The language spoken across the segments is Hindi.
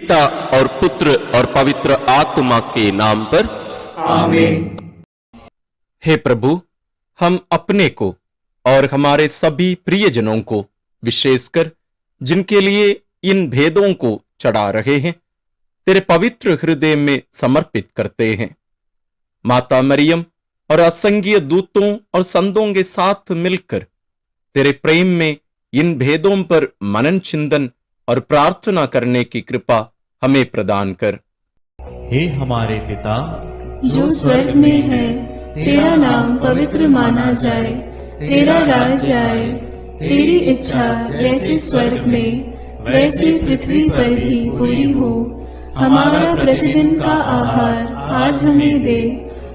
पिता और पुत्र और पवित्र आत्मा के नाम पर आमीन। हे प्रभु, हम अपने को और हमारे सभी प्रियजनों को, विशेषकर जिनके लिए इन भेदों को चढ़ा रहे हैं, तेरे पवित्र हृदय में समर्पित करते हैं। माता मरियम और असंख्य दूतों और संतों के साथ मिलकर तेरे प्रेम में इन भेदों पर मनन चिंतन और प्रार्थना करने की कृपा हमें प्रदान कर। हे हमारे पिता जो स्वर्ग में है, तेरा नाम पवित्र माना जाए, तेरा राज आए, तेरी इच्छा जैसे स्वर्ग में वैसे पृथ्वी पर भी पूरी हो। हमारा प्रतिदिन का आहार आज हमें दे,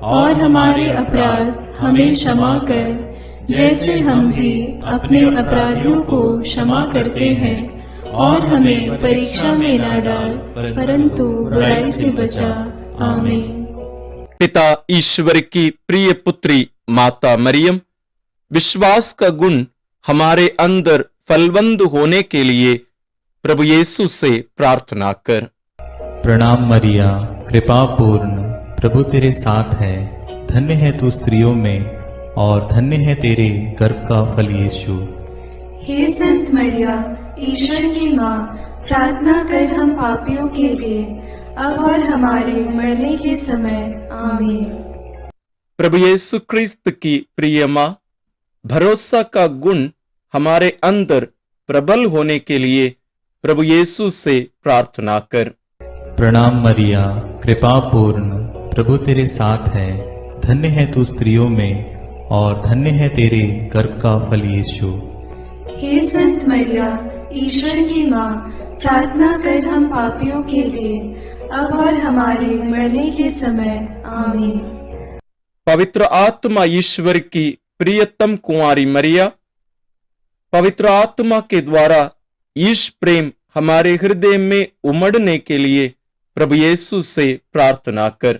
और हमारे अपराध हमें क्षमा कर, जैसे हम भी अपने अपराधियों को क्षमा करते हैं, और हमें परीक्षा में न डाल, परंतु बुराई से बचा। आमीन। पिता ईश्वर की प्रिय पुत्री माता मरियम, विश्वास का गुण हमारे अंदर फलवंत होने के लिए प्रभु यीशु से प्रार्थना कर। प्रणाम मरिया, कृपा पूर्ण, प्रभु तेरे साथ है। धन्य है तू स्त्रियों में, और धन्य है तेरे गर्भ का फल यीशु। हे संत मरिया, ईश्वर की माँ, प्रार्थना कर हम पापियों के लिए, अब और हमारे मरने के समय। आमीन। प्रभु यीशु क्रिस्त की प्रिय माँ, भरोसा का गुण हमारे अंदर प्रबल होने के लिए प्रभु यीशु से प्रार्थना कर। प्रणाम मरिया, कृपा पूर्ण, प्रभु तेरे साथ है। धन्य है तू स्त्रियों में, और धन्य है तेरे गर्भ का फल यीशु। हे संत मरिया, ईश्वर की माँ, प्रार्थना कर हम पापियों के लिए, अब और हमारे मरने के समय। आमीन। पवित्र आत्मा ईश्वर की प्रियतम कुंवारी मरिया, पवित्र आत्मा के द्वारा ईश प्रेम हमारे हृदय में उमड़ने के लिए प्रभु यीशु से प्रार्थना कर।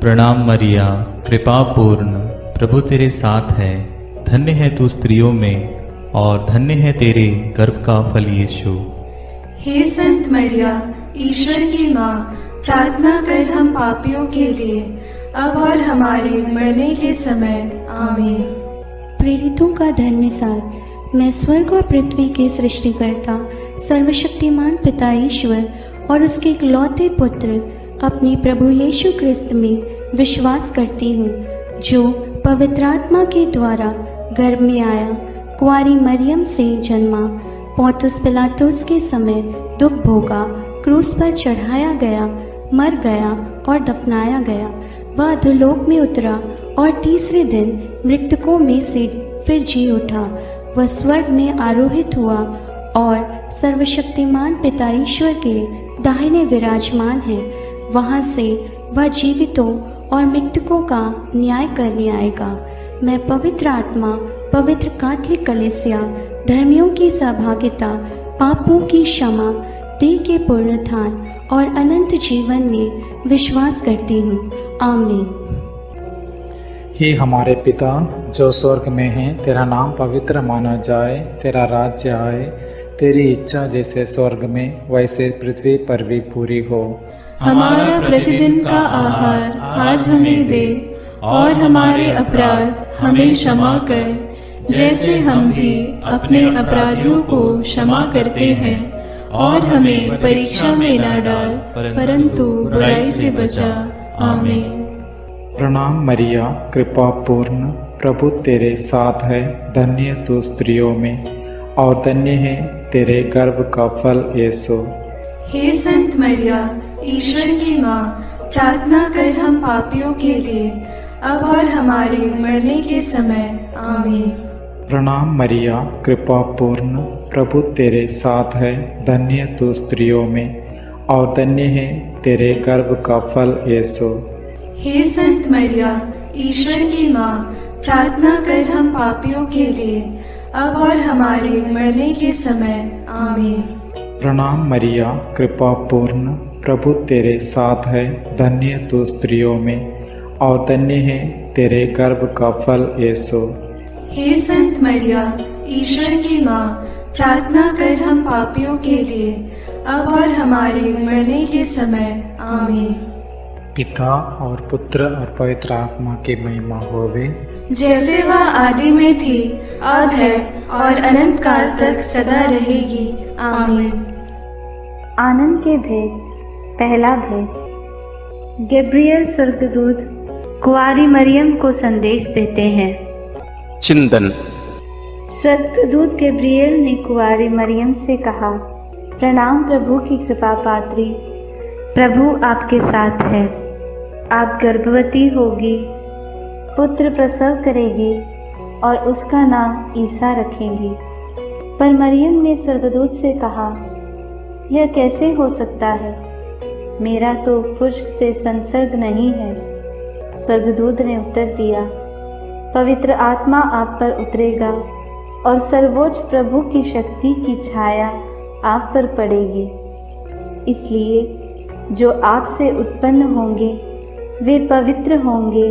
प्रणाम मरिया, कृपा पूर्ण, प्रभु तेरे साथ है। धन्य है तू स्त्रियों में, और धन्य है तेरे गर्भ का फल यीशु। हे संत मरिया, ईश्वर की माँ, प्रार्थना कर हम पापियों के लिए, अब और हमारे मरने के समय। आमीन। प्रेरितों का धर्मसार। मैं स्वर्ग और पृथ्वी के सृष्टिकर्ता सर्वशक्तिमान पिता ईश्वर और उसके इकलौते पुत्र अपने प्रभु यीशु क्रिस्त में विश्वास करती हूँ, जो पवित्र आत्मा के द्वारा गर्भ में आया, कुंवारी मरियम से जन्मा, पौंतुस पिलातुस के समय दुख भोगा, क्रूस पर चढ़ाया गया, मर गया और दफनाया गया। वह अधोलोक में उतरा और तीसरे दिन मृतकों में से फिर जी उठा। वह स्वर्ग में आरोहित हुआ और सर्वशक्तिमान पिता ईश्वर के दाहिने विराजमान है। वहाँ से वह जीवितों और मृतकों का न्याय करने आएगा। मैं पवित्र आत्मा, पवित्र कैथोलिक कलीसिया, धर्मियों की सहभागिता, पापों की क्षमा, देह के पुनरुत्थान और अनंत जीवन में विश्वास करती हूँ। आमीन। हे हमारे पिता जो स्वर्ग में है, तेरा नाम पवित्र माना जाए, तेरा राज्य आए, तेरी इच्छा जैसे स्वर्ग में वैसे पृथ्वी पर भी पूरी हो। हमारा प्रतिदिन का आहार आज हमें दे, और हमारे अपराध हमें क्षमा कर, जैसे हम भी अपने अपराधियों को क्षमा करते हैं, और हमें परीक्षा में न डाल, परंतु बुराई से बचा। आमीन। प्रणाम मरिया, कृपा पूर्ण, प्रभु तेरे साथ है। धन्य तू स्त्रियों में, और धन्य है तेरे गर्भ का फल यीशु। हे संत मरिया, ईश्वर की माँ, प्रार्थना कर हम पापियों के लिए, अब और हमारे मरने के समय। आमीन। प्रणाम मरिया, कृपा पूर्ण, प्रभु तेरे साथ है। धन्य तू स्त्रियों में, और धन्य है तेरे गर्भ का फल यीशु। हे संत मरिया, ईश्वर की माँ, प्रार्थना कर हम पापियों के लिए, अब और हमारे मरने के समय। आमीन। प्रणाम मरिया, कृपा पूर्ण, प्रभु तेरे साथ है। धन्य तू स्त्रियों में, और धन्य है तेरे गर्भ का फल यीशु। हे संत मरिया, ईश्वर की माँ, प्रार्थना कर हम पापियों के लिए, अब और हमारे मरने के समय आमीन। पिता और पुत्र और पवित्र आत्मा की महिमा होवे, जैसे वह आदि में थी, अब है और अनंत काल तक सदा रहेगी। आमीन। आनंद के भेद। पहला भेद। गैब्रियल स्वर्गदूत कुंवारी मरियम को संदेश देते हैं। चिंतन। स्वर्गदूत गैब्रियल ने कुंवारी मरियम से कहा, प्रणाम प्रभु की कृपा पात्री, प्रभु आपके साथ है। आप गर्भवती होगी, पुत्र प्रसव करेगी और उसका नाम ईसा रखेंगी। पर मरियम ने स्वर्गदूत से कहा, यह कैसे हो सकता है? मेरा तो पुरुष से संसर्ग नहीं है। स्वर्गदूत ने उत्तर दिया, पवित्र आत्मा आप पर उतरेगा और सर्वोच्च प्रभु की शक्ति की छाया आप पर पड़ेगी। इसलिए जो आपसे उत्पन्न होंगे वे पवित्र होंगे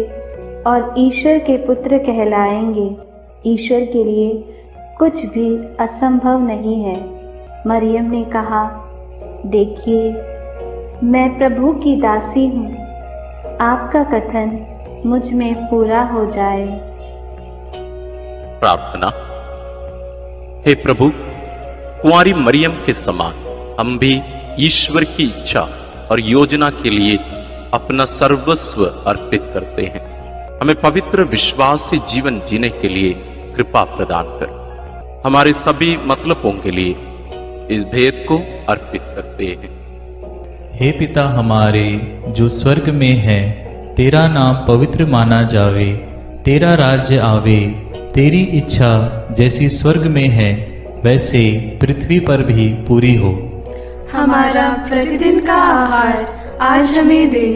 और ईश्वर के पुत्र कहलाएंगे। ईश्वर के लिए कुछ भी असंभव नहीं है। मरियम ने कहा, देखिए, मैं प्रभु की दासी हूँ, आपका कथन मुझ में पूरा हो जाए। प्रार्थना। हे प्रभु, कुंवारी मरियम के समान हम भी ईश्वर की इच्छा और योजना के लिए अपना सर्वस्व अर्पित करते हैं। हमें पवित्र विश्वास से जीवन जीने के लिए कृपा प्रदान कर। हमारे सभी मतलबों के लिए इस भेद को अर्पित करते हैं। हे पिता हमारे जो स्वर्ग में है, तेरा नाम पवित्र माना जावे, तेरा राज्य आवे, तेरी इच्छा जैसी स्वर्ग में है वैसे पृथ्वी पर भी पूरी हो। हमारा प्रतिदिन का आहार आज हमें दे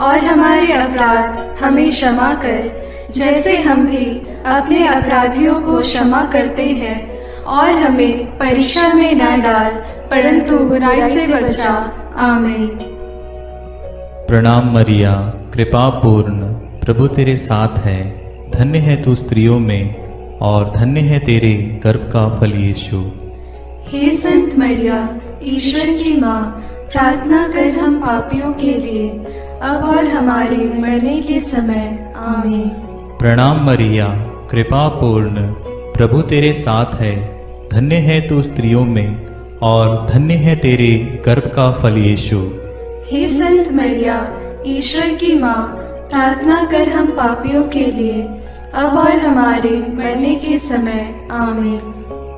और हमारे अपराध हमें क्षमा कर, जैसे हम भी अपने अपराधियों को क्षमा करते हैं, और हमें परीक्षा में न डाल परंतु बुराई से बचा। आमीन। प्रणाम मरिया, कृपा पूर्ण, प्रभु तेरे साथ है। धन्य है तू स्त्रियों में और धन्य है तेरे गर्भ का फल यीशु। हे संत मरिया, ईश्वर की माँ, प्रार्थना कर हम पापियों के लिए, अब और हमारे मरने के समय। आमीन। प्रणाम मरिया, कृपा पूर्ण, प्रभु तेरे साथ है। धन्य है तू स्त्रियों में और धन्य है तेरे गर्भ का फल यीशु। हे संत मरिया, ईश्वर की माँ, प्रार्थना कर हम पापियों के लिए, अब और हमारे मरने के समय। आमीन।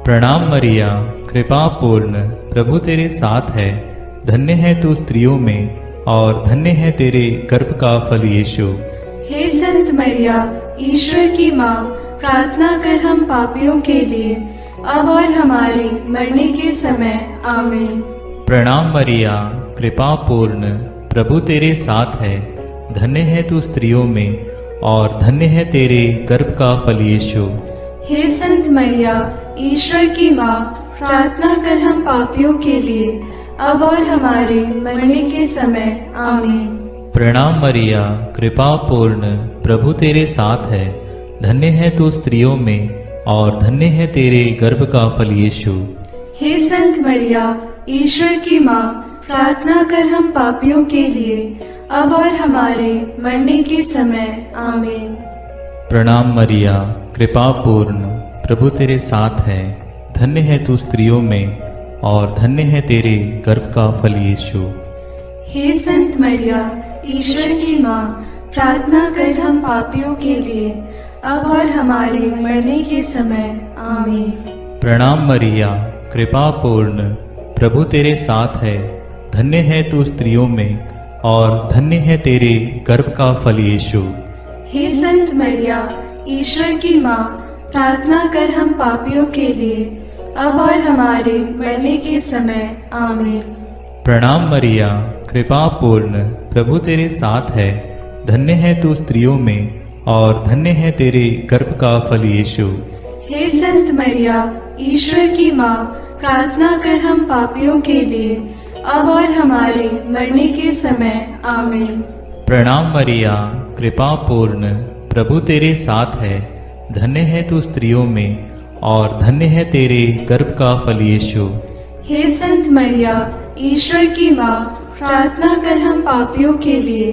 प्रणाम मरिया, कृपा पूर्ण, प्रभु तेरे साथ है। धन्य है तू स्त्रियों में और धन्य है तेरे गर्भ का फल यीशु। हे संत मरिया, ईश्वर की माँ, प्रार्थना कर हम पापियों के लिए, अब और हमारे मरने के समय। आमीन। प्रणाम मरिया, कृपा पूर्ण, प्रभु तेरे साथ है। धन्य है तू स्त्रियों में और धन्य है तेरे गर्भ का फल यीशु। हे संत मरिया, ईश्वर की माँ, प्रार्थना कर हम पापियों के लिए, अब और हमारे मरने के समय। आमीन। प्रणाम मरिया, कृपा पूर्ण, प्रभु तेरे साथ है। धन्य है तू स्त्रियों में और धन्य है तेरे गर्भ का फल यीशु। हे संत मरिया, ईश्वर की माँ, प्रार्थना कर हम पापियों के लिए, अब और हमारे मरने के समय। आमीन। प्रणाम मरिया, कृपा पूर्ण, प्रभु तेरे साथ है। धन्य है तू स्त्रियों में और धन्य है तेरे गर्भ का फल यीशु। हे संत मरिया, ईश्वर की माँ, प्रार्थना कर हम पापियों के लिए, अब और हमारे मरने के समय। आमीन। प्रणाम मरिया, कृपा पूर्ण, प्रभु तेरे साथ है। धन्य है तू स्त्रियों में और धन्य है तेरे गर्भ का फल यीशु। हे संत मरिया, ईश्वर की माँ, प्रार्थना कर हम पापियों के लिए, अब और हमारे मरने के समय। आमीन। प्रणाम मरिया, कृपा पूर्ण, प्रभु तेरे साथ है। धन्य है तू स्त्रियों में और धन्य है तेरे गर्भ का फल यीशु। हे संत मरिया, ईश्वर की माँ, प्रार्थना कर हम पापियों के लिए, अब और हमारे मरने के समय। आमीन। प्रणाम मरिया, कृपा पूर्ण, प्रभु तेरे साथ है। धन्य है तू स्त्रियों में और धन्य है तेरे गर्भ का फल यीशु। हे संत मरिया, ईश्वर की माँ, प्रार्थना कर हम पापियों के लिए,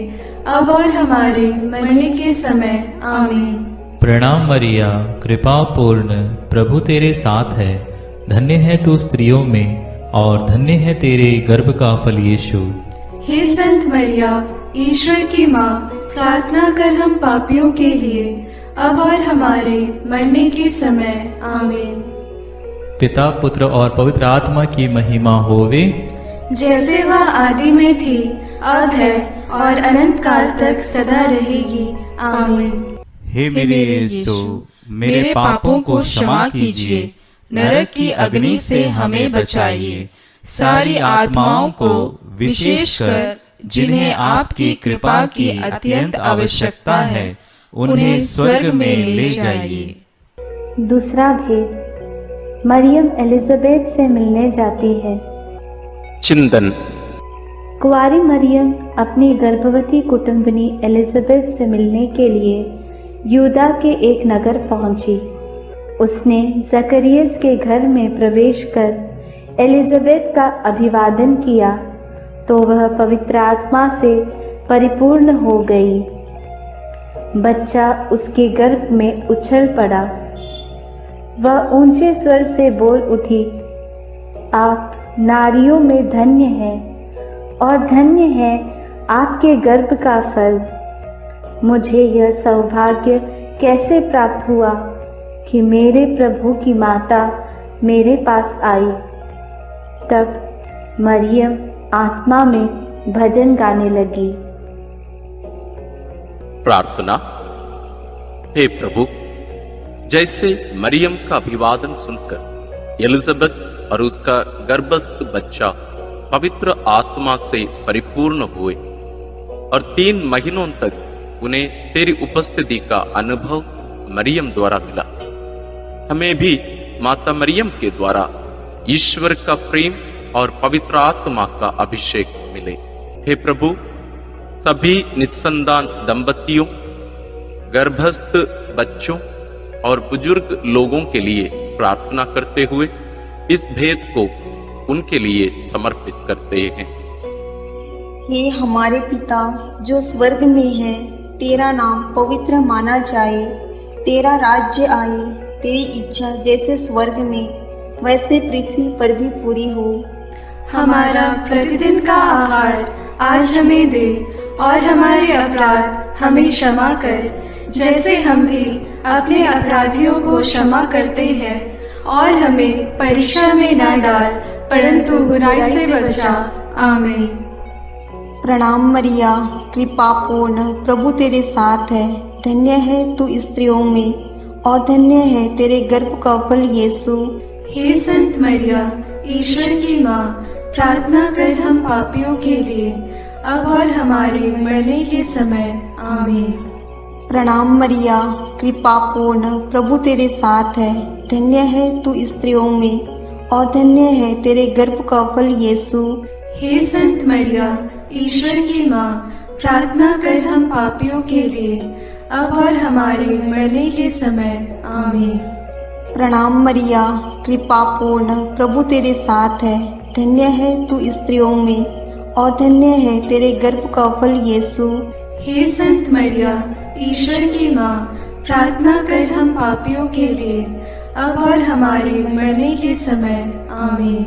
अब और हमारे मरने के समय। आमीन। प्रणाम मरिया, कृपा पूर्ण, प्रभु तेरे साथ है। धन्य है तू स्त्रियों में और धन्य है तेरे गर्भ का फल यीशु। हे संत मरिया, ईश्वर की माँ, प्रार्थना कर हम पापियों के लिए, अब और हमारे मरने के समय। आमीन। पिता, पुत्र और पवित्र आत्मा की महिमा होवे, जैसे वह आदि में थी, अब है और अनंत काल तक सदा रहेगी। आमीन। हे मेरे यीशु, मेरे पापों को क्षमा कीजिए, नरक की अग्नि से हमें बचाइए, सारी आत्माओं को, विशेषकर जिन्हें आपकी कृपा की अत्यंत आवश्यकता है, उन्हें स्वर्ग में ले जाइए। दूसरा भेद, मरियम एलिजाबेथ से मिलने जाती है। चिंतन। कुंवारी मरियम अपनी गर्भवती कुटुंबनी एलिजाबेथ से मिलने के लिए यूदा के एक नगर पहुंची। उसने जकरियस के घर में प्रवेश कर एलिजाबेथ का अभिवादन किया तो वह पवित्र आत्मा से परिपूर्ण हो गई। बच्चा उसके गर्भ में उछल पड़ा। वह ऊंचे स्वर से बोल उठी, आप नारियों में धन्य हैं और धन्य है आपके गर्भ का फल। मुझे यह सौभाग्य कैसे प्राप्त हुआ कि मेरे प्रभु की माता मेरे पास आई। तब मरियम आत्मा में भजन गाने लगी। प्रार्थना। हे प्रभु, जैसे मरियम का अभिवादन सुनकर एलिजाबेथ और उसका गर्भस्थ बच्चा पवित्र आत्मा से परिपूर्ण हुए और 3 महीनों तक उन्हें तेरी उपस्थिति का अनुभव मरियम द्वारा मिला, हमें भी माता मरियम के द्वारा ईश्वर का प्रेम और पवित्र आत्मा का अभिषेक मिले। हे प्रभु, सभी निस्संतान दंपतियों, गर्भस्थ बच्चों और बुजुर्ग लोगों के लिए प्रार्थना करते हुए इस भेद को उनके लिए समर्पित करते हैं। हे हमारे पिता जो स्वर्ग में है, तेरा नाम पवित्र माना जाए, तेरा राज्य आए, तेरी इच्छा जैसे स्वर्ग में वैसे पृथ्वी पर भी पूरी हो। हमारा प्रतिदिन का आहार आज हमें दे और हमारे अपराध हमें क्षमा कर, जैसे हम भी अपने अपराधियों को क्षमा करते हैं, और हमें परीक्षा में ना डाल, परंतु बुराई से बचा। आमीन। प्रणाम मरिया, कृपा पूर्ण, प्रभु तेरे साथ है। धन्य है तू स्त्रियों में और धन्य है तेरे गर्भ का फल यीशु। हे संत मरिया, ईश्वर की माँ, प्रार्थना कर हम पापियों के लिए, अब और हमारे मरने के समय। आमीन। प्रणाम मरिया, कृपा पूर्ण, प्रभु तेरे साथ है। धन्य है तू स्त्रियों में और धन्य है तेरे गर्भ का फल यीशु। हे संत मरिया, ईश्वर की माँ, प्रार्थना कर हम पापियों के लिए, अब और हमारे मरने के समय। आमीन। प्रणाम मरिया, कृपा पूर्ण, प्रभु तेरे साथ है। धन्य है तू स्त्रियों में और धन्य है तेरे गर्भ का फल यीशु। हे संत मरिया, ईश्वर की माँ, प्रार्थना कर हम पापियों के लिए, अब और हमारे मरने के समय। आमीन।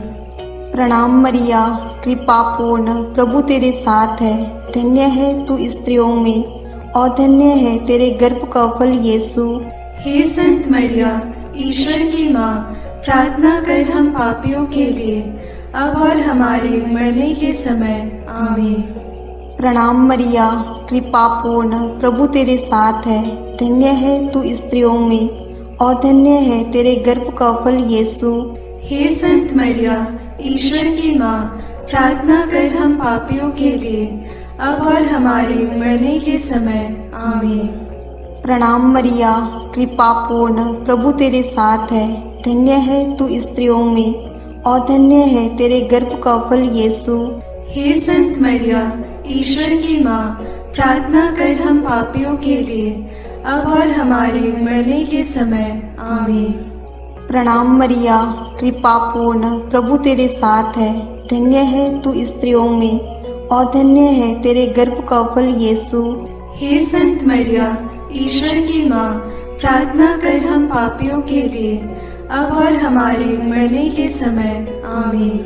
प्रणाम मरिया, कृपा पूर्ण, प्रभु तेरे साथ है। धन्य है तू स्त्रियों में और धन्य है तेरे गर्भ का फल यीशु। हे संत मरिया, ईश्वर की माँ, प्रार्थना कर हम पापियों के लिए, अब और हमारे मरने के समय। आमीन। प्रणाम मरिया, कृपा पूर्ण, प्रभु तेरे साथ है। धन्य है तू स्त्रियों में और धन्य है तेरे गर्भ का फल यीशु। हे संत मरिया, ईश्वर की माँ, प्रार्थना कर हम पापियों के लिए, अब और हमारे मरने के समय। आमीन। प्रणाम मरिया, कृपा पूर्ण, प्रभु तेरे साथ है। धन्य है तू स्त्रियों में और धन्य है तेरे गर्भ का फल यीशु। हे संत मरिया, ईश्वर की माँ, प्रार्थना कर हम पापियों के लिए, अब और हमारे मरने के समय। आमीन। प्रणाम मरिया, कृपा पूर्ण, प्रभु तेरे साथ है। धन्य है तू स्त्रियों में और धन्य है तेरे गर्भ का फल यीशु। हे संत मरिया, ईश्वर की माँ, प्रार्थना कर हम पापियों के लिए, अब और हमारे मरने के समय। आमीन।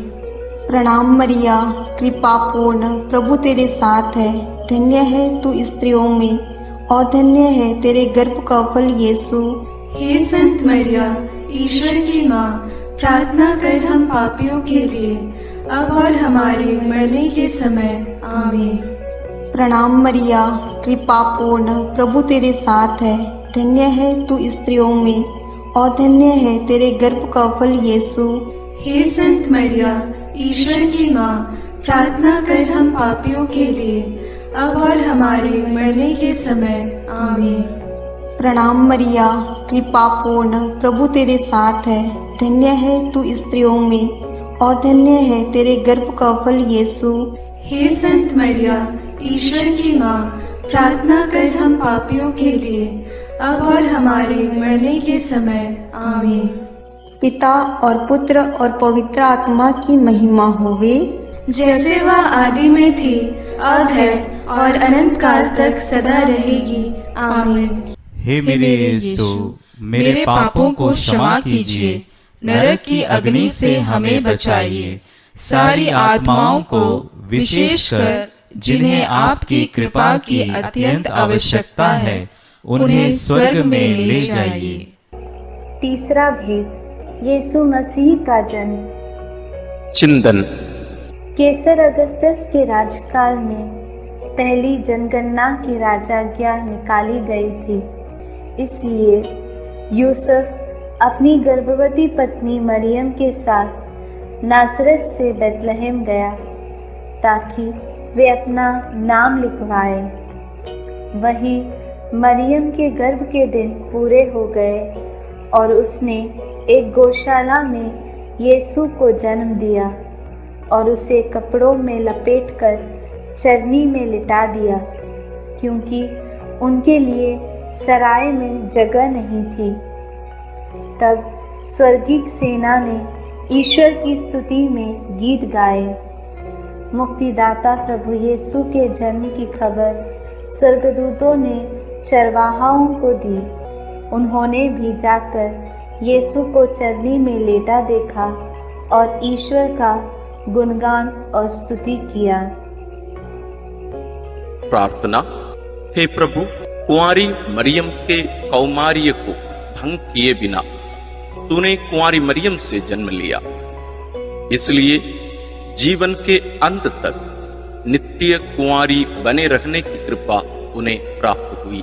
प्रणाम मरिया, कृपा पूर्ण, प्रभु तेरे साथ है। धन्य है तू स्त्रियों में और धन्य है तेरे गर्भ का फल यीशु। हे संत मरिया, ईश्वर की माँ, प्रार्थना कर हम पापियों के लिए, अब और हमारे मरने के समय। आमीन। प्रणाम मरिया, कृपा पूर्ण, प्रभु तेरे साथ है। धन्य है तू स्त्रियों में और धन्य है तेरे गर्भ का फल यीशु। हे संत मरिया, ईश्वर की माँ, प्रार्थना कर हम पापियों के लिए, अब और हमारे मरने के समय। आमीन। प्रणाम मरिया, कृपा पूर्ण, प्रभु तेरे साथ है। धन्य है तू स्त्रियों में और धन्य है तेरे गर्भ का फल यीशु। हे संत मरिया, ईश्वर की माँ, प्रार्थना कर हम पापियों के लिए, अब और हमारे मरने के समय। आमीन। पिता और पुत्र और पवित्र आत्मा की महिमा होवे, जैसे वह आदि में थी, अब है और अनंत काल तक सदा रहेगी। आमीन। हे मेरे यीशु, मेरे पापों को क्षमा कीजिए, नरक की अग्नि से हमें बचाइए, सारी आत्माओं को, विशेषकर जिन्हें आपकी कृपा की अत्यंत आवश्यकता है, उन्हें स्वर्ग में ले जाइए। तीसरा भेद, यीशु मसीह का जन्म। चिंतन। केसर अगस्तस के राजकाल में पहली जनगणना की राजाज्ञा निकाली गई थी। इसलिए यूसुफ अपनी गर्भवती पत्नी मरियम के साथ नासरत से बेतलहम गया ताकि वे अपना नाम लिखवाए। वहीं मरियम के गर्भ के दिन पूरे हो गए और उसने एक गौशाला में यीशु को जन्म दिया और उसे कपड़ों में लपेटकर चरनी में लिटा दिया, क्योंकि उनके लिए सराय में जगह नहीं थी। तब स्वर्गीय सेना ने ईश्वर की स्तुति में गीत गाए। मुक्तिदाता प्रभु यीशु के जन्म की खबर स्वर्गदूतों ने चरवाहाओं को दी। उन्होंने भी जाकर यीशु को चरनी में लेटा देखा और ईश्वर का गुणगान और स्तुति किया। प्रार्थना। हे प्रभु, कुंवारी मरियम के कौमार्य को भंग किए बिना तूने कुंवारी मरियम से जन्म लिया, इसलिए जीवन के अंत तक नित्य कुंवारी बने रहने की कृपा उन्हें प्राप्त हुई।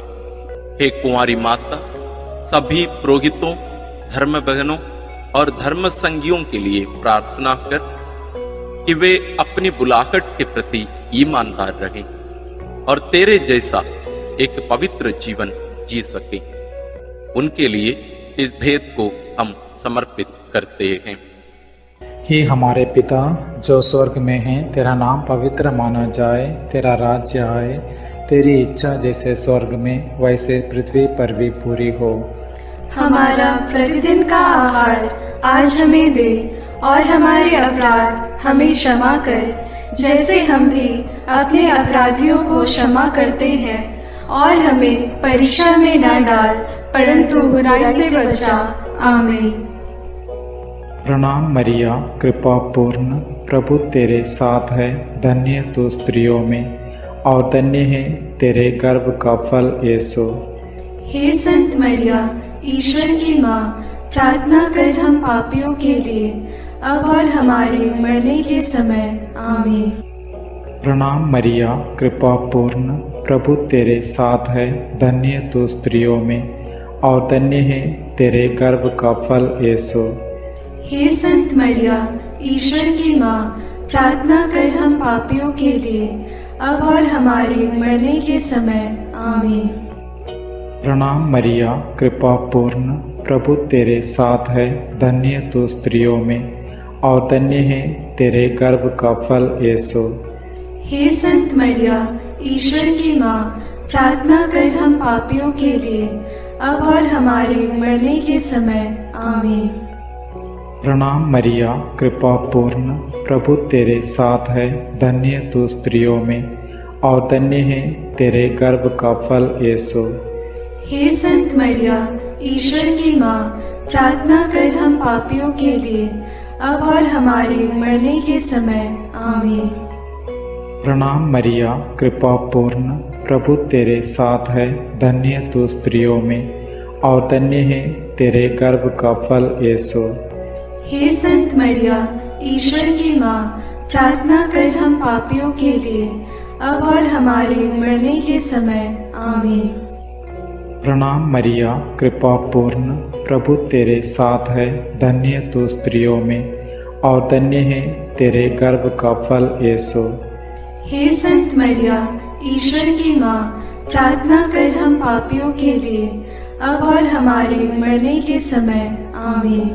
हे कुंवारी माता, सभी पुरोहितों, धर्म बहनों और धर्म संगियों के लिए प्रार्थना कर कि वे अपनी बुलाहट के प्रति ईमानदार रहें और तेरे जैसा एक पवित्र जीवन जी सके। उनके लिए इस भेद को हम समर्पित करते हैं। हे हमारे पिता जो स्वर्ग में है, तेरा नाम पवित्र माना जाए, तेरा राज्य आए, तेरी इच्छा जैसे स्वर्ग में वैसे पृथ्वी पर भी पूरी हो। हमारा प्रतिदिन का आहार आज हमें दे और हमारे अपराध हमें क्षमा कर, जैसे हम भी अपने अपराधियों को क्षमा करते हैं, और हमें परीक्षा में न डाल, परंतु बुराई से बचा। आमीन। प्रणाम मरिया, कृपा पूर्ण, प्रभु तेरे साथ है। धन्य तू स्त्रियों में और धन्य है तेरे गर्भ का फल यीशु। हे संत मरिया, ईश्वर की माँ, प्रार्थना कर हम पापियों के लिए, अब और हमारे मरने के समय। आमीन। प्रणाम मरिया, कृपा पूर्ण, प्रभु तेरे साथ है। धन्य तू स्त्रियों में और धन्य है तेरे गर्भ का फल यीशु। हे संत मरिया, ईश्वर की माँ, प्रार्थना कर हम पापियों के लिए, अब और हमारे मरने के समय। आमीन। प्रणाम मरिया, कृपा पूर्ण, प्रभु तेरे साथ है। धन्य तू स्त्रियों में और धन्य है तेरे गर्भ का फल यीशु। हे संत मरिया, ईश्वर की माँ, प्रार्थना कर हम पापियों के लिए, अब और हमारे मरने के समय। आमीन। प्रणाम मरिया, कृपा पूर्ण, प्रभु तेरे साथ है, धन्य तू स्त्रियों में और धन्य है तेरे गर्भ का फल यीशु। हे संत मरिया, ईश्वर की माँ, प्रार्थना कर हम पापियों के लिए, अब और हमारे मरने के समय। आमीन। प्रणाम मरिया, कृपा पूर्ण, प्रभु तेरे साथ है, धन्य तू स्त्रियों में और धन्य है तेरे गर्भ का फल यीशु। हे संत मरिया, ईश्वर की माँ, प्रार्थना कर हम पापियों के लिए, अब और हमारे मरने के समय। आमीन। प्रणाम मरिया, कृपा पूर्ण, प्रभु तेरे साथ है, धन्य तू स्त्रियों में और धन्य है तेरे गर्भ का फल यीशु। हे संत मरिया, ईश्वर की माँ, प्रार्थना कर हम पापियों के लिए, अब और हमारे मरने के समय। आमीन।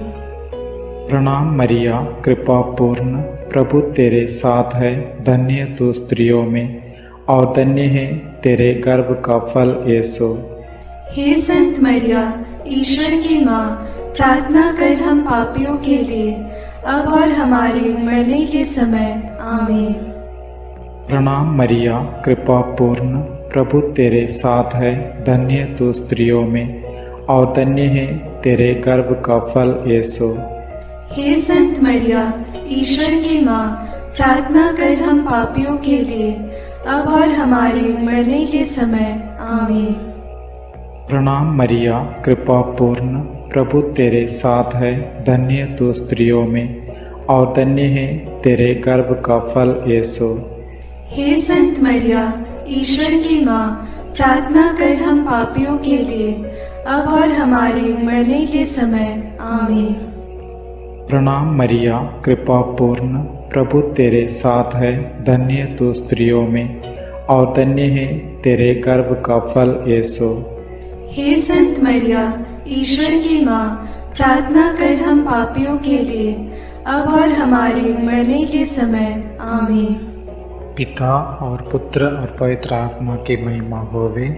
प्रणाम मरिया, कृपा पूर्ण, प्रभु तेरे साथ है, धन्य तू स्त्रियों में और धन्य है तेरे गर्भ का फल यीशु। हे संत मरिया, ईश्वर की माँ, प्रार्थना कर हम पापियों के लिए, अब और हमारे मरने के समय। आमीन। प्रणाम मरिया, कृपा पूर्ण, प्रभु तेरे साथ है, धन्य तू स्त्रियों में और धन्य है तेरे गर्भ का फल यीशु। हे संत मरिया, ईश्वर की माँ, प्रार्थना कर हम पापियों के लिए, अब और हमारे मरने के समय। आमीन। प्रणाम मरिया, कृपा पूर्ण, प्रभु तेरे साथ है, धन्य तू स्त्रियों में और धन्य है तेरे गर्भ का फल यीशु। हे संत मरिया, ईश्वर की माँ, प्रार्थना कर हम पापियों के लिए, अब और हमारे मरने के समय। आमीन। प्रणाम मरिया, कृपा पूर्ण, प्रभु तेरे साथ है, धन्य तू स्त्रियों में और धन्य है तेरे गर्भ का फल यीशु। हे संत मरिया, ईश्वर की माँ, प्रार्थना कर हम पापियों के लिए, अब और हमारे मरने के समय। आमीन। पिता और पुत्र और पवित्र आत्मा की महिमा होवे,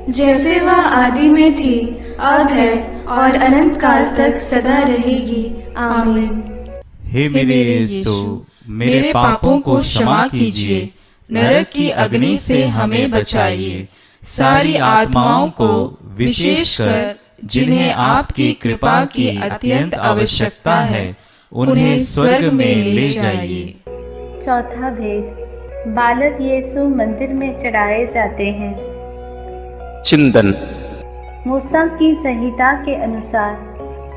जैसे वह आदि में थी, अब है और अनंत काल तक सदा रहेगी। आमीन। हे मेरे यीशु, मेरे पापों को क्षमा कीजिए, नरक की अग्नि से हमें बचाइए, सारी आत्माओं को विशेषकर जिन्हें आपकी कृपा की अत्यंत आवश्यकता है, उन्हें स्वर्ग में ले जाइए। चौथा भेद, बालक यीशु मंदिर में चढ़ाए जाते हैं। चिंतन। मूसा की संहिता के अनुसार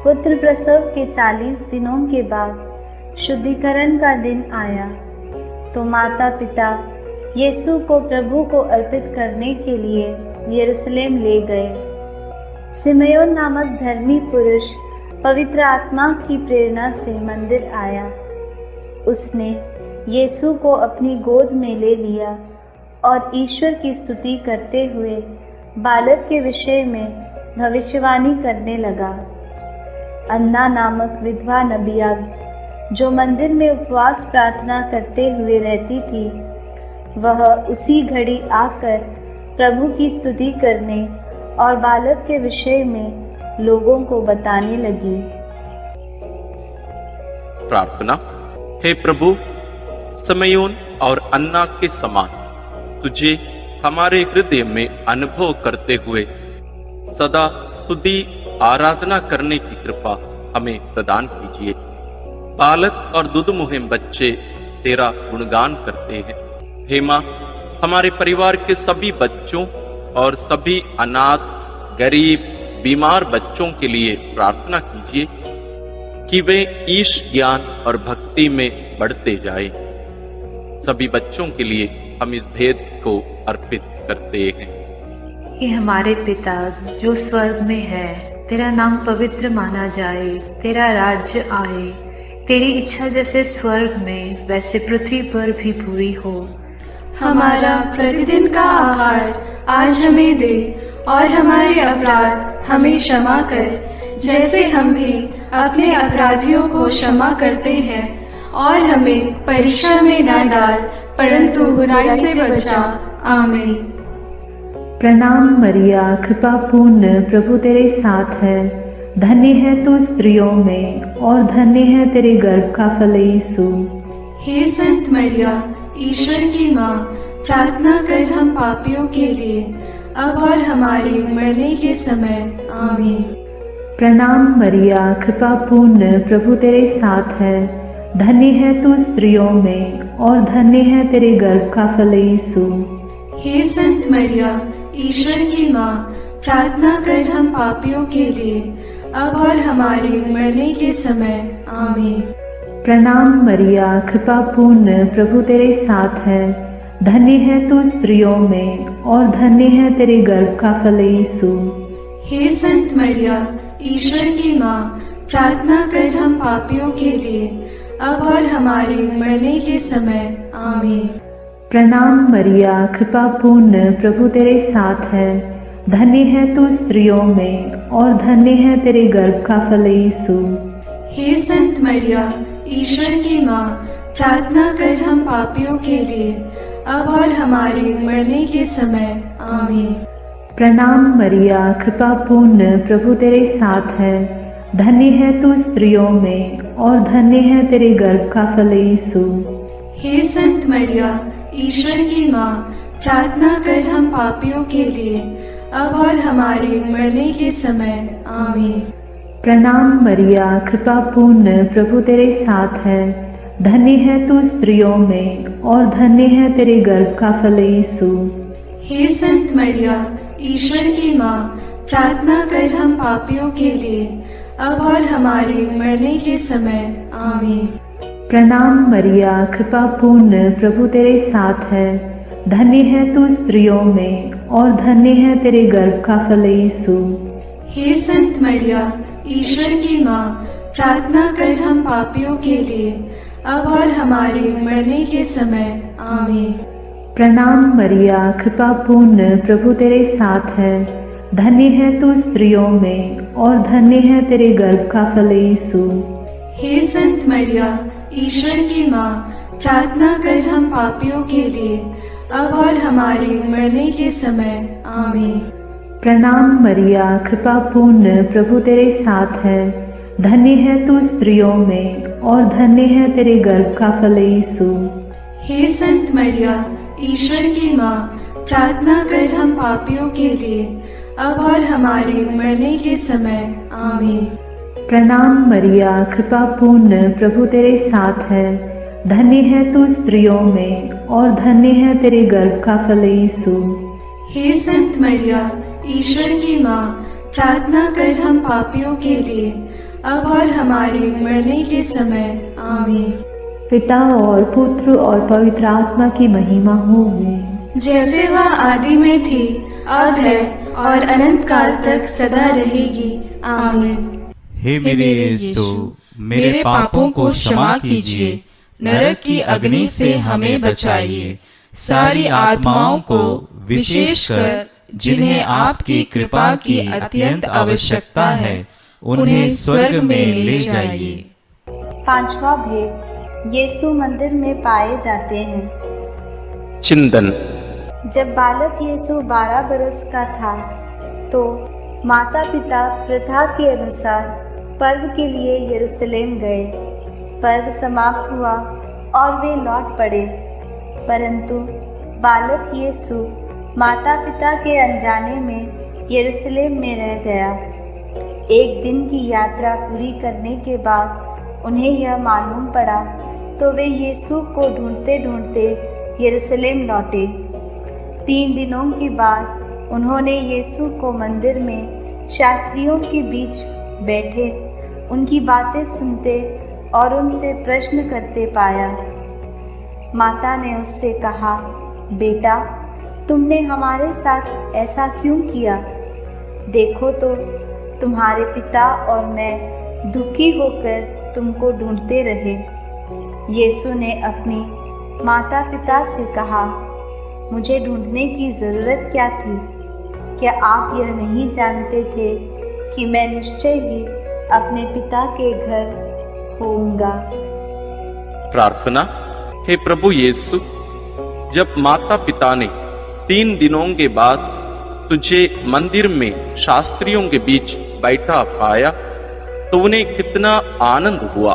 पुत्र प्रसव के 40 दिनों के बाद शुद्धिकरण का दिन आया, तो माता पिता यीशु को प्रभु को अर्पित करने के लिए यरूशलेम ले गए। सिमयोन नामक धर्मी पुरुष पवित्र आत्मा की प्रेरणा से मंदिर आया। उसने यीशु को अपनी गोद में ले लिया और ईश्वर की स्तुति करते हुए बालक के विषय में भविष्यवाणी करने लगा। अन्ना नामक विधवा नबिया, जो मंदिर में उपवास प्रार्थना करते हुए रहती थी, वह उसी घड़ी आकर प्रभु की स्तुति करने और बालक के विषय में लोगों को बताने लगी। प्रार्थना। हे प्रभु, समयोन और अन्ना के समान तुझे हमारे हृदय में अनुभव करते हुए सदा स्तुति आराधना करने की कृपा हमें प्रदान कीजिए। बालक और दुधमुहे बच्चे तेरा गुणगान करते हैं। हे माँ, हमारे परिवार के सभी बच्चों और सभी अनाथ, गरीब, बीमार बच्चों के लिए प्रार्थना कीजिए कि वे ईश ज्ञान और भक्ति में बढ़ते जाएं। सभी बच्चों के लिए हम इस भेद को अर्पित करते हैं। हे हमारे पिता जो स्वर्ग में है, तेरा नाम पवित्र माना जाए, तेरा राज्य आए, तेरी इच्छा जैसे स्वर्ग में वैसे पृथ्वी पर भी पूरी हो। हमारा प्रतिदिन का आहार आज हमें दे और हमारे अपराध हमें क्षमा कर, जैसे हम भी अपने अपराधियों को क्षमा करते हैं, और हमें परीक्षा में न डाल परंतु बुराई से बचा। आमीन। प्रणाम मरिया, कृपा पूर्ण, प्रभु तेरे साथ है, धन्य है तू स्त्रियों में और धन्य है तेरे गर्भ का फल यीशु। हे संत मरिया, ईश्वर की माँ, प्रार्थना कर हम पापियों के लिए, अब और हमारे मरने के समय। आमीन। प्रणाम मरिया, कृपा पूर्ण, प्रभु तेरे साथ है। धन्य है तू स्त्रियों में और धन्य है तेरे गर्भ का फल यीशु। हे संत मरिया, ईश्वर की माँ, प्रार्थना कर हम पापियों के लिए, अब और हमारे मरने के समय। आमीन। प्रणाम मरिया, कृपा पूर्ण, प्रभु तेरे साथ है। धन्य है तू स्त्रियों में और धन्य है तेरे गर्भ का फल यीशु। हे संत मरिया, ईश्वर की माँ, प्रार्थना कर हम पापियों के लिए, अब और हमारे मरने के समय। आमीन। प्रणाम मरिया, कृपा पूर्ण, प्रभु तेरे साथ है। धन्य है तू स्त्रियों में और धन्य है तेरे गर्भ का फल यीशु। हे संत मरिया, ईश्वर की माँ, प्रार्थना कर हम पापियों के लिए, अब और हमारे मरने के समय। आमीन। प्रणाम मरिया, कृपा पूर्ण, प्रभु तेरे साथ है। धन्य है तू स्त्रियों में और धन्य है तेरे गर्भ का फल यीशु। हे संत मरिया, ईश्वर की माँ, प्रार्थना कर हम पापियों के लिए, अब और हमारे मरने के समय। आमीन। प्रणाम मरिया, कृपा पूर्ण, प्रभु तेरे साथ है। धन्य है तू स्त्रियों में और धन्य है तेरे गर्भ का फल यीशु। हे संत मरिया, ईश्वर की माँ, प्रार्थना कर हम पापियों के लिए, अब और हमारे मरने के समय। आमीन। प्रणाम मरिया, कृपा पूर्ण, प्रभु तेरे साथ है। धन्य है तू स्त्रियों में और धन्य है तेरे गर्भ का फल यीशु। हे संत मरिया, ईश्वर की माँ, प्रार्थना कर हम पापियों के लिए, अब और हमारे मरने के समय। आमीन। प्रणाम मरिया, कृपा पूर्ण, प्रभु तेरे साथ है। धन्य है तू स्त्रियों में और धन्य है तेरे गर्भ का फल यीशु। हे संत मरिया, ईश्वर की माँ, प्रार्थना कर हम पापियों के लिए, अब और हमारे मरने के समय। आमीन। प्रणाम मरिया, कृपा पूर्ण, प्रभु तेरे साथ है। धन्य है तू स्त्रियों में और धन्य है तेरे गर्भ का फल यीशु। हे संत मरिया, ईश्वर की माँ, प्रार्थना कर हम पापियों के लिए, अब और हमारे मरने के समय। आमीन। प्रणाम मरिया, कृपा पूर्ण, प्रभु तेरे साथ है। धन्य है तू स्त्रियों में और धन्य है तेरे गर्भ का फल यीशु। हे संत मरिया, ईश्वर की माँ, प्रार्थना कर हम पापियों के लिए, अब और हमारे मरने के समय। आमीन। पिता और पुत्र और पवित्र आत्मा की महिमा होवे, जैसे वह आदि में थी, अब है और अनंत काल तक सदा रहेगी। आमीन। हे मेरे यीशु, मेरे पापों को क्षमा कीजिए, नरक की अग्नि से हमें बचाइए, सारी आत्माओं को, विशेषकर जिन्हें आपकी कृपा की अत्यंत आवश्यकता है, उन्हें स्वर्ग में ले जाइए। पांचवा भेद, यीशु मंदिर में पाए जाते हैं। चिंतन। जब बालक यीशु 12 बरस का था तो माता पिता प्रथा के अनुसार पर्व के लिए यरूशलेम गए। पर्व समाप्त हुआ और वे लौट पड़े, परंतु बालक यीशु माता पिता के अनजाने में यरूशलेम में रह गया। एक दिन की यात्रा पूरी करने के बाद उन्हें यह मालूम पड़ा तो वे यीशु को ढूंढते ढूंढते यरूशलेम लौटे। 3 दिनों के बाद उन्होंने यीशु को मंदिर में शास्त्रियों के बीच बैठे उनकी बातें सुनते और उनसे प्रश्न करते पाया। माता ने उससे कहा, बेटा, तुमने हमारे साथ ऐसा क्यों किया? देखो तो तुम्हारे पिता और मैं दुखी होकर तुमको ढूंढते रहे। यीशु ने अपनी माता पिता से कहा, मुझे ढूंढने की ज़रूरत क्या थी? क्या आप यह नहीं जानते थे कि मैं निश्चय ही अपने पिता के घर होऊंगा? प्रार्थना। हे प्रभु यीशु, जब माता पिता ने 3 दिनों के बाद तुझे मंदिर में शास्त्रियों के बीच बैठा पाया तो उन्हें कितना आनंद हुआ।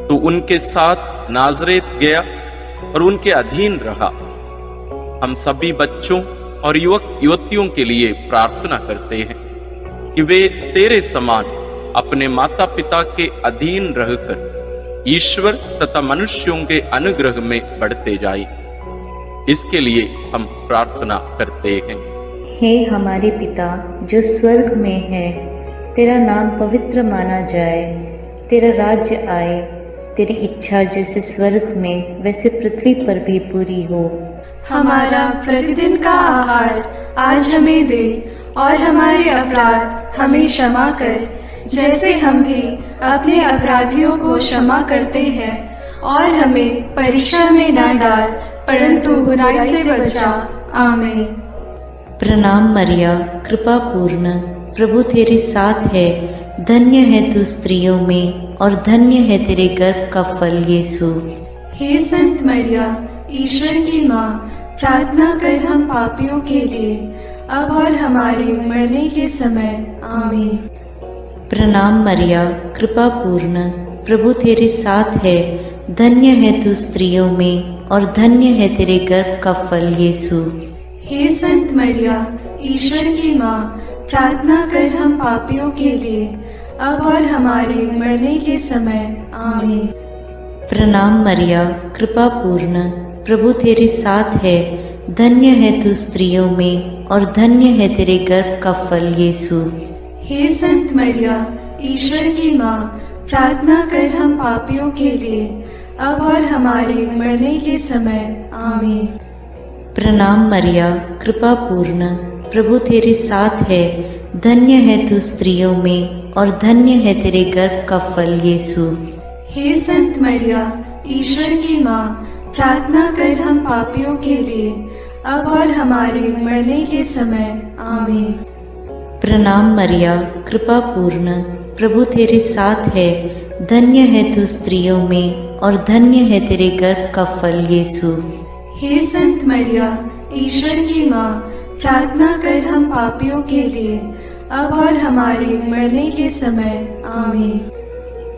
तो उनके साथ नाजरेत गया और उनके अधीन रहा। हम सभी बच्चों और युवक युवतियों के लिए प्रार्थना करते हैं कि वे तेरे समान अपने माता पिता के अधीन रहकर ईश्वर तथा मनुष्यों के अनुग्रह में बढ़ते जाएं। इसके लिए हम प्रार्थना करते हैं। हे हमारे पिता जो स्वर्ग में है, तेरा नाम पवित्र माना जाए, तेरा राज्य आए, तेरी इच्छा जैसे स्वर्ग में वैसे पृथ्वी पर भी पूरी हो। हमारा प्रतिदिन का आहार आज हमें दे और हमारे अपराध हमें क्षमा कर, जैसे हम भी अपने अपराधियों को क्षमा करते हैं, और हमें परीक्षा में न डाल परंतु बुराई से बचा। आमीन। प्रणाम मरिया, कृपा पूर्ण, प्रभु तेरे साथ है, धन्य है तू स्त्रियों में और धन्य है तेरे गर्भ का फल यीशु। हे संत मरिया, ईश्वर की माँ, प्रार्थना कर हम पापियों के लिए, अब और हमारे मरने के समय। आमीन। प्रणाम मरिया, कृपा पूर्ण, प्रभु तेरे साथ है, धन्य है तू स्त्रियों में और धन्य है तेरे गर्भ का फल यीशु। हे संत मरिया, ईश्वर की माँ, प्रार्थना कर हम पापियों के लिए, अब और हमारे मरने के समय। आमीन। प्रणाम मरिया, कृपा पूर्ण, प्रभु तेरे साथ है, धन्य है तू स्त्रियों में और धन्य है तेरे गर्भ का फल यीशु। हे संत मरिया, ईश्वर की माँ, प्रार्थना कर हम पापियों के लिए, अब और हमारे मरने के समय। आमीन। प्रणाम मरिया, कृपा पूर्ण, प्रभु तेरे साथ है, धन्य है तू स्त्रियों में और धन्य है तेरे गर्भ का फल यीशु। हे संत मरिया, ईश्वर की माँ, प्रार्थना कर हम पापियों के लिए, अब और हमारे मरने के समय। आमीन। प्रणाम मरिया, कृपा पूर्ण, प्रभु तेरे साथ है, धन्य है तू स्त्रियों में और धन्य है तेरे गर्भ का फल यीशु। हे संत मरिया, ईश्वर की माँ, प्रार्थना कर हम पापियों के लिए, अब और हमारे मरने के समय। आमीन।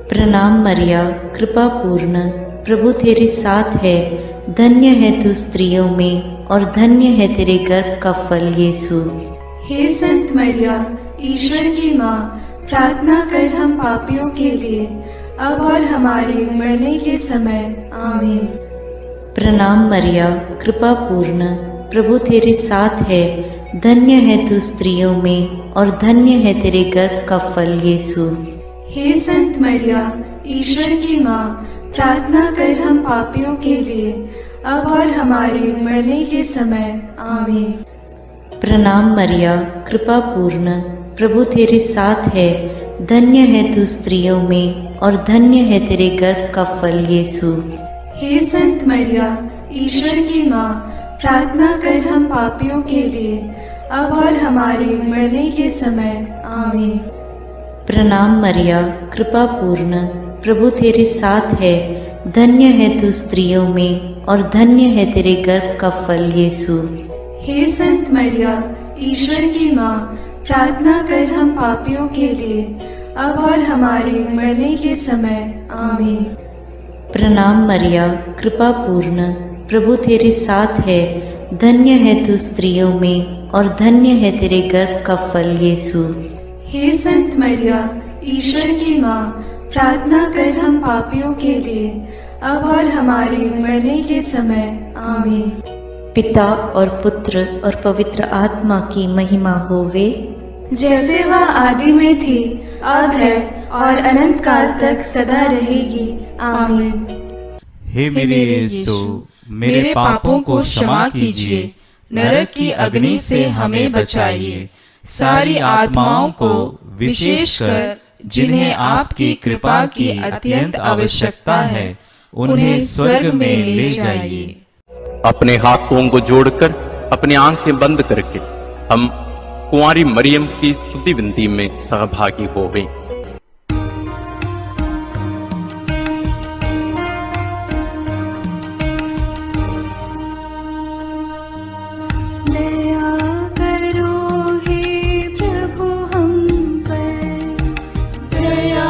प्रणाम मरिया, कृपा पूर्ण, प्रभु तेरे साथ है, धन्य है तू स्त्रियों में और धन्य है तेरे गर्भ का फल यीशु। हे संत मरिया, ईश्वर की माँ, प्रार्थना कर हम पापियों के लिए, अब और हमारे मरने के समय। आमीन। प्रणाम मरिया, कृपा पूर्ण, प्रभु तेरे साथ है, धन्य है तू स्त्रियों में और धन्य है तेरे गर्भ का फल यीशु। हे संत मरिया, ईश्वर की माँ, प्रार्थना कर हम पापियों के लिए, अब और हमारे मरने के समय। आमीन। प्रणाम मरिया, कृपा पूर्ण, प्रभु तेरे साथ है, धन्य है तू स्त्रियों में और धन्य है तेरे गर्भ का फल यीशु। हे संत मरिया, ईश्वर की माँ, प्रार्थना कर हम पापियों के लिए, अब और हमारे मरने के समय। आमीन। प्रणाम मरिया, कृपा पूर्ण, प्रभु तेरे साथ है, धन्य है तू स्त्रियों में और धन्य है तेरे गर्भ का फल यीशु। हे संत मरिया, ईश्वर की माँ, प्रार्थना कर हम पापियों के लिए, अब और हमारे मरने के समय। आमीन। प्रणाम मरिया, कृपा पूर्ण, प्रभु तेरे साथ है, धन्य है तू स्त्रियों में और धन्य है तेरे गर्भ का फल यीशु। हे संत मरिया, ईश्वर की माँ, प्रार्थना कर हम पापियों के लिए, अब और हमारे मरने के समय। आमीन। पिता और पुत्र और पवित्र आत्मा की महिमा होवे, जैसे वह आदि में थी, अब है और अनंत काल तक सदा रहेगी। आमीन। हे मेरे यीशु, मेरे पापों को क्षमा कीजिए, नरक की अग्नि से हमें बचाइए, सारी आत्माओं को विशेषकर जिन्हें आपकी कृपा की अत्यंत आवश्यकता है, उन्हें स्वर्ग में ले जाइए। अपने हाथों को जोड़कर अपनी आंखें बंद करके हम कुंवारी मरियम की स्तुति विनती में सहभागी हो गए। दया करो हे प्रभु हम पर, दया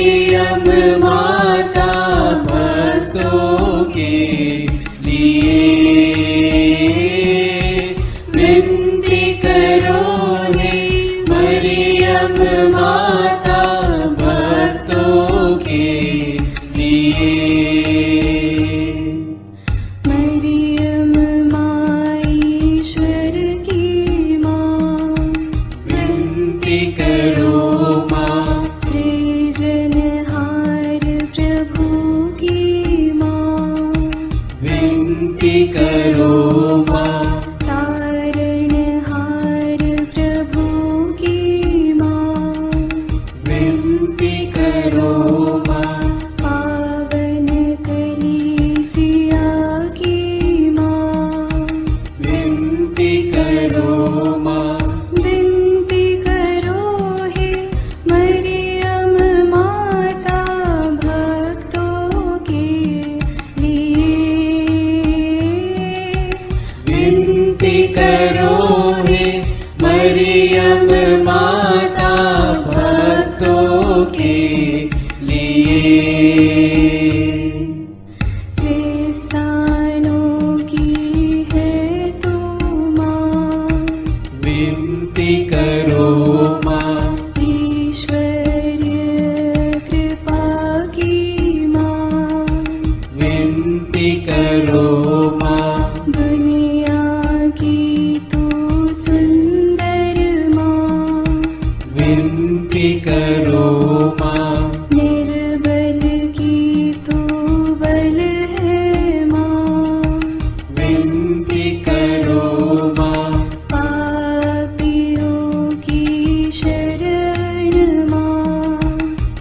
मरियम माता भक्तों के लिए विनती करो हे मरियम माता भक्तों के लिए। मरियम माँ ईश्वर की माँ, विनती करो माँ। सृजनहार प्रभु की माँ, विनती करो माँ। तारणहार प्रभु की माँ, विनती करो माँ। पावन कलीसिया की माँ, विनती करो माँ। विनती करो हे मरियम माता भक्तों के लिए। विनती करो हे मरियम माता भक्तों के लिए। क्रिस्तानों की है तू माँ, विनती करो माँ। ईश्वरीय कृपा की माँ, विनती करो माँ। दुनिया की तू सुंदर माँ, विनती करो माँ। निर्बल की तू बल है माँ, विनती करो माँ। पापियों की शरण माँ,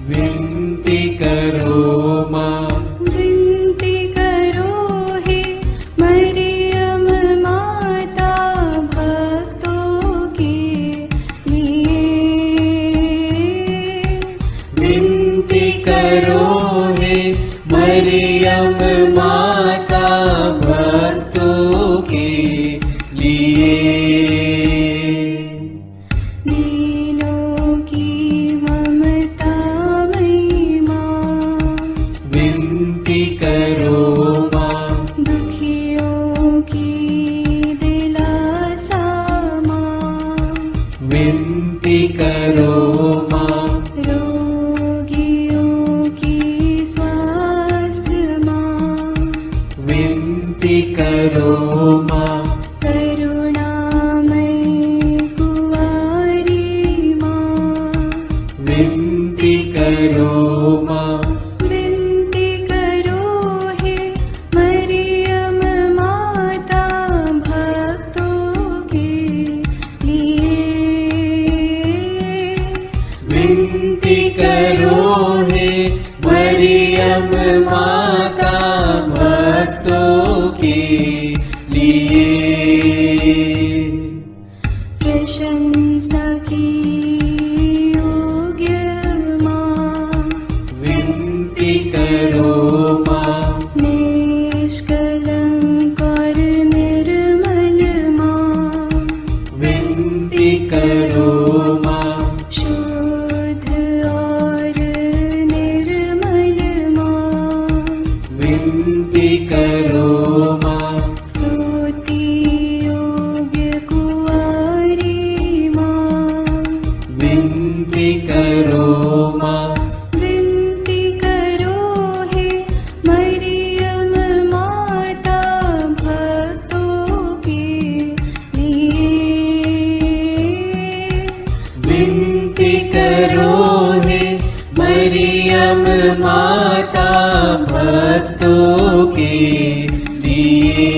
विनती करो माँ। विनती करो हे मरियम माता भक्तों के लिए। विनती करो हे मरियम माता भक्तों के लिए। दीनों की ममतामयी माँ, विनती करो माँ। दुखियों की दिलासा माँ, विनती करो माँ। रोगियों की स्वास्थ्य माँ, विनती करो माँ। करुणामयी कुंवारी माँ, विनती करो माँ। विनती करो हे मरियम माता भक्तों के लिए। विनती करो हे मरियम माता भक्तों के लिए। प्रशंसा की योग्य माँ, विनती करो माँ। निष्कलंक और निर्मल माँ, विनती करो माँ। शुद्ध और निर्मल माँ, विनती करो माँ। स्तुति योग्य कुंवारी माँ, विनती करो माँ। विनती करो हे मरियम माता भक्तों के लिए। विनती करो हे मरियम माता भक्तों के लिए।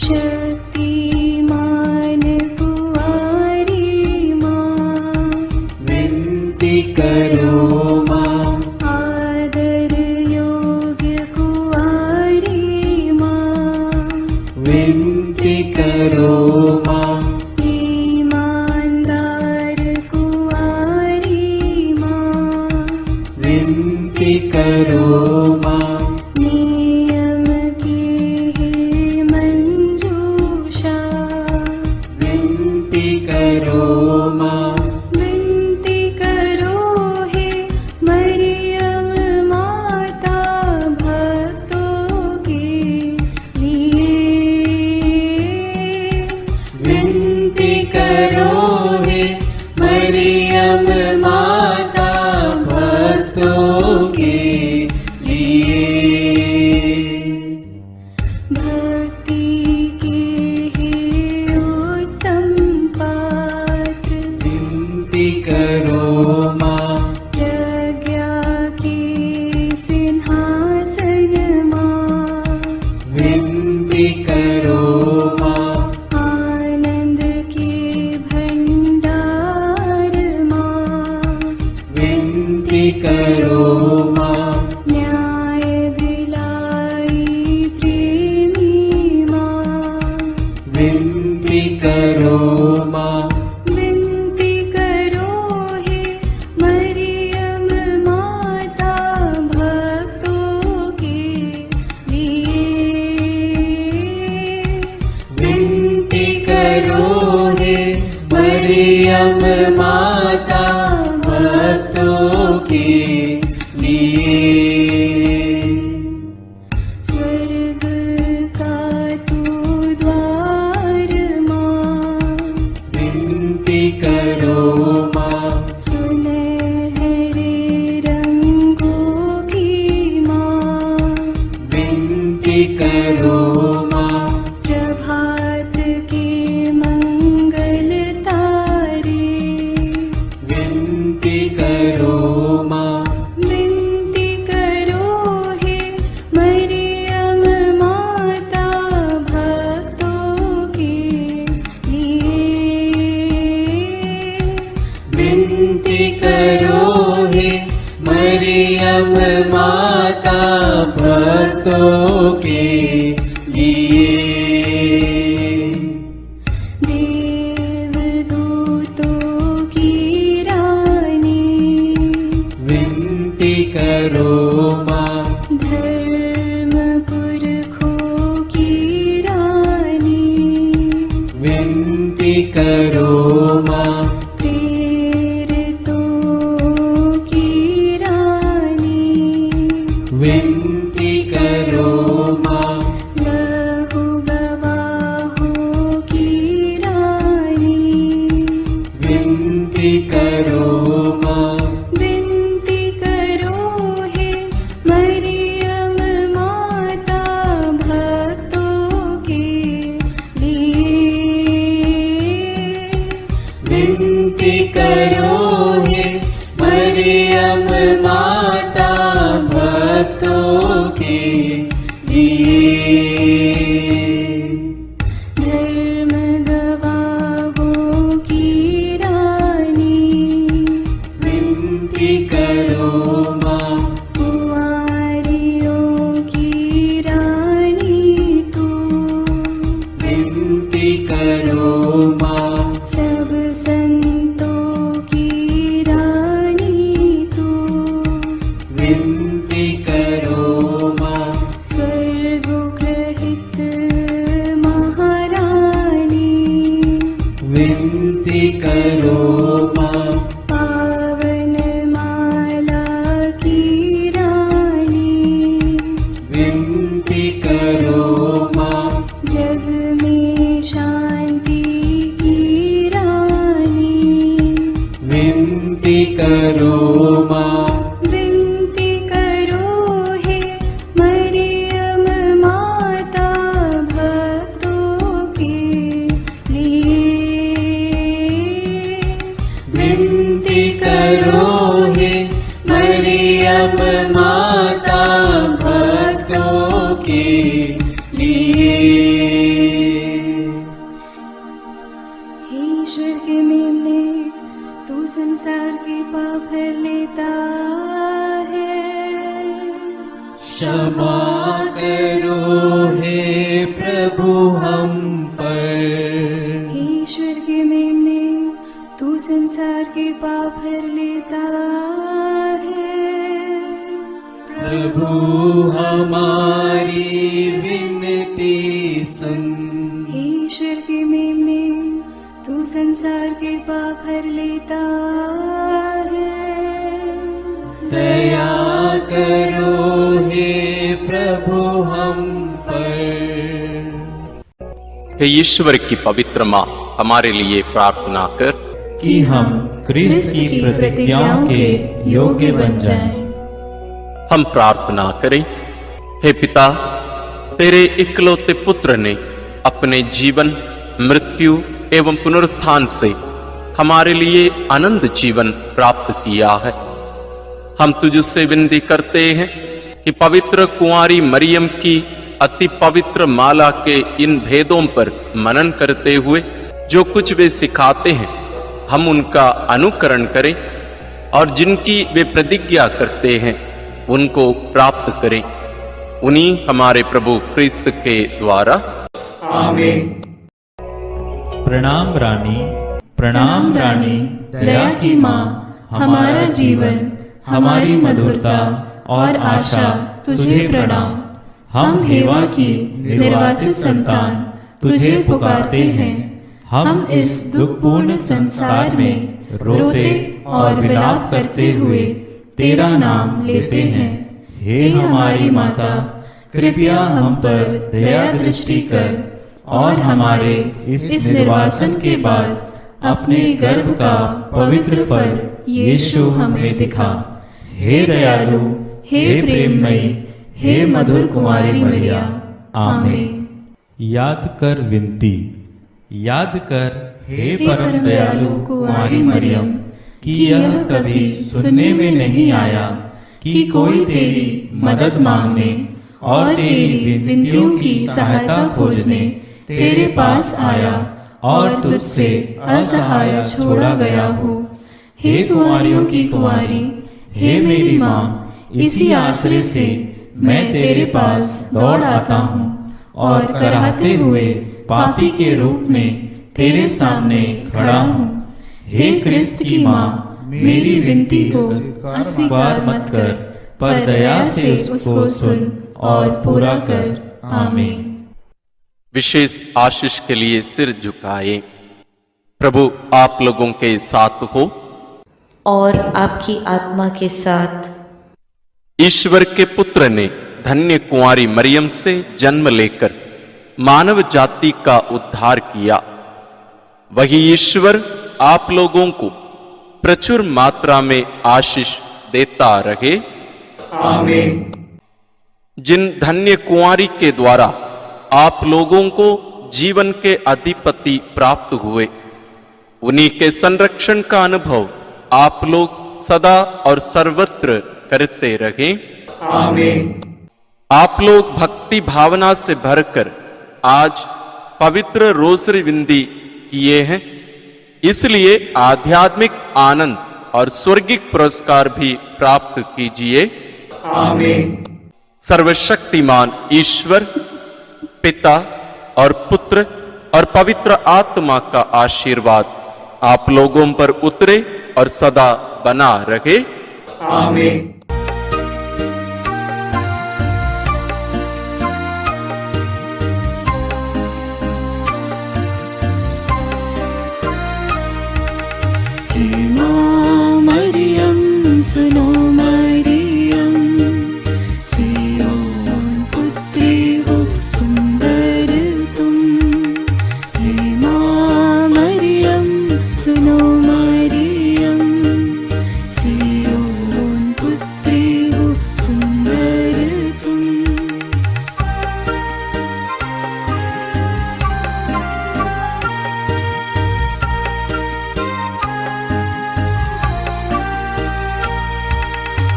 शक्तिमान कुंवारी माँ, विनती करो माँ। आदर योग्य कुंवारी माँ, विनती करो माँ। ईमानदार कुंवारी माँ, विनती करो माँ। नियम की है मंजूषा, विनती करो माँ। विनती करो विनती करो माँ, न्याय दिलाई प्रेमी माँ, विनती करो माँ, विनती करो हे मरियम माता भक्तों के लिए, विनती करो हे मरियम माता भक्तों के लिए। स्वर्ग का तू द्वार माँ, विनती करो माँ, सुनहरे रंगों की माँ, विनती करो माँ, प्रभात के मंगल तारे, विनती करो माँ, विनती करो हे मरियम माता भक्तों के लिए, विनती करो हे मरियम माता भक्तों के लिए। देवदूतों की रानी, विनती करो माँ, धर्म पुरखों की रानी, विनती करो माँ, प्रेरितों की रानी, विनती करो माँ, बहु गवाहों की रानी, विनती करो माँ, विनती करो हे मरियम माता भक्तों के लिए, विनती करो हे मरियम माता भक्तों के लिए। धर्म गवाहों की रानी, विनती करो माँ, कुंवारियों की रानी तू, विनती करो माँ, सब संतों की रानी तू, विनती करो माँ, स्वर्गोग्रहित महारानी, विनती करो माँ, पावन माला की रानी, विनती करो माँ, जग में शांति की रानी, विनती करो माँ, विनती करो हे मरियम माता भक्तों के लिए, विनती करो हे मरियम माता भक्तों के लिए। हे ईश्वर के मेमने, तू संसार के पाप हर लेता है, क्षमा करो हे प्रभु हम पर, हे ईश्वर के मेमने, तू संसार के पाप हर लेता है, प्रभु हमारी विनती सुन, हे ईश्वर के मेमने, तू संसार के पाप हर लेता है, दया करो हे प्रभु हम पर। हे ईश्वर की पवित्र माँ, हमारे लिए प्रार्थना कर कि हम क्रिस्त की प्रतिज्ञाओं के योग्य बन जाएं। हम प्रार्थना करें। हे पिता, तेरे इकलौते पुत्र ने अपने जीवन, मृत्यु एवं पुनरुत्थान से हमारे लिए अनंत जीवन प्राप्त किया है। हम तुझसे विनती करते हैं कि पवित्र कुंवारी मरियम की अति पवित्र माला के इन भेदों पर मनन करते हुए जो कुछ वे सिखाते हैं, हम उनका अनुकरण करें और जिनकी वे प्रतिज्ञा करते हैं उनको प्राप्त करें, उन्हीं हमारे प्रभु क्रिस्त के द्वारा। आमीन। प्रणाम रानी, प्रणाम रानी, दया की माँ, हमारा जीवन, हमारी मधुरता और आशा तुझे प्रणाम। हम हेवा की निर्वासित संतान तुझे पुकारते हैं। हम इस दुखपूर्ण संसार में रोते और विलाप करते हुए तेरा नाम लेते हैं। हे हमारी माता, कृपया हम पर दया दृष्टि कर और हमारे इस निर्वासन के बाद अपने गर्भ का पवित्र फल यीशु हमें दिखा। हे दयालु, हे प्रेममयी, हे मधुर कुमारी मरिया। आमीन। याद कर विनती, याद कर हे परम दयालु कुमारी मरियम, कि यह कभी सुनने में नहीं आया कि कोई तेरी मदद मांगने और तेरी विनतियों की सहायता खोजने तेरे पास आया और तुझसे असहाय छोड़ा गया हो। हे कुंवारियों की कुंवारी, हे मेरी माँ, इसी आश्रय से मैं तेरे पास दौड़ आता हूँ और कराहते हुए पापी के रूप में तेरे सामने खड़ा हूँ। हे क्रिस्त की माँ, मेरी विनती को अस्वीकार मत कर, पर दया से उसको सुन और पूरा कर। आमीन। विशेष आशीष के लिए सिर झुकाए। प्रभु आप लोगों के साथ हो और आपकी आत्मा के साथ। ईश्वर के पुत्र ने धन्य कुंवारी मरियम से जन्म लेकर मानव जाति का उद्धार किया। वही ईश्वर आप लोगों को प्रचुर मात्रा में आशीष देता रहे। आमीन। जिन धन्य कुंवारी के द्वारा आप लोगों को जीवन के अधिपति प्राप्त हुए, उन्हीं के संरक्षण का अनुभव आप लोग सदा और सर्वत्र करते रहे। आमीन। आप लोग भक्ति भावना से भरकर आज पवित्र रोसरी विंदी किए हैं, इसलिए आध्यात्मिक आनंद और स्वर्गिक पुरस्कार भी प्राप्त कीजिए। आमीन। सर्वशक्तिमान ईश्वर पिता और पुत्र और पवित्र आत्मा का आशीर्वाद आप लोगों पर उतरे और सदा बना रहे। आमीन। मरियम सुनो मरियम, सियोन पुत्री हो सुंदर तुम। हे माँ मरियम सुनो मरियम, सियोन पुत्री हो सुंदर तुम।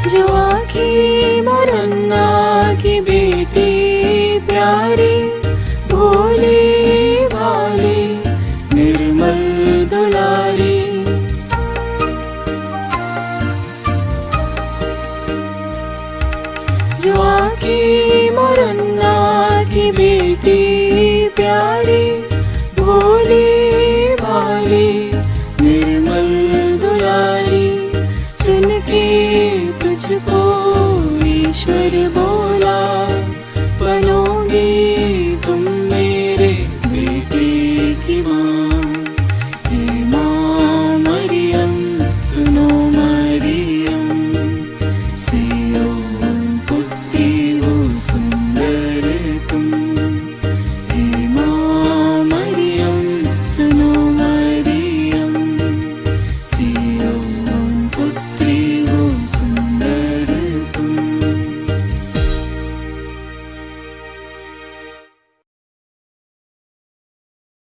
जो आखी मरन्ना की बेटी प्यारी, भोली भाली निर्मल दुलारी। जो आखी मरन्ना की बेटी प्यारी, भोली भाली निर्मल दुलारी। चुन के तुझको ईश्वर